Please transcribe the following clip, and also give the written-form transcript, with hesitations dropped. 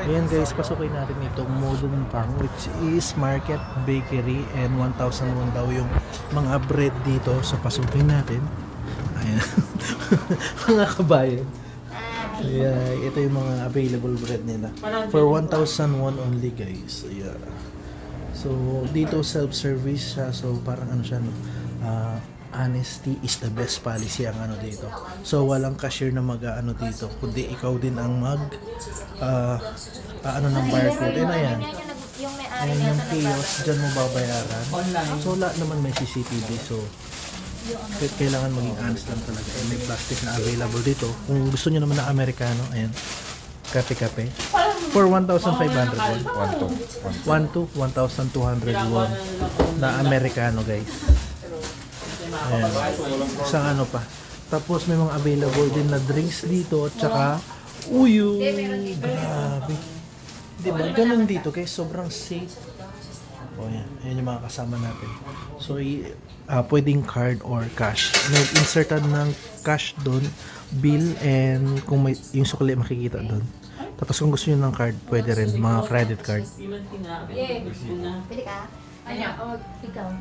Ayan guys, pasukin natin itong Modong Pang, which is market, bakery, and 1,001 daw yung mga bread dito. So pasukin natin. Ayan. Mga kabayan. Ayan, ito yung mga available bread nila. For 1,001 only guys. Ayan. So dito self-service siya. So parang ano siya, no? Honesty is the best policy ang ano dito. So walang cashier na mag-ano dito, kundi ikaw din ang mag ano ng barcode. And ayan. Ayan yung kiosk, dyan mo babayaran. So lahat naman may CCTV. So kailangan maging honest lang talaga. And may plastic na available dito. Kung gusto nyo naman na Amerikano, ayan. Kape-kape. For 1,500 won. 1,200 won na Amerikano guys. Ayan. Isang ano pa. Tapos may mga available din na drinks dito. At saka uyo. Grabe. Diba? Ganun dito guys. Sobrang safe. O yan. Ayan yung mga kasama natin. So pwedeng card or cash. Nag-insertan ng cash doon. Bill and kung may yung sukli makikita doon. Tapos kung gusto nyo ng card, pwede rin. Mga credit card. Pili ka? Ano? O, ikaw.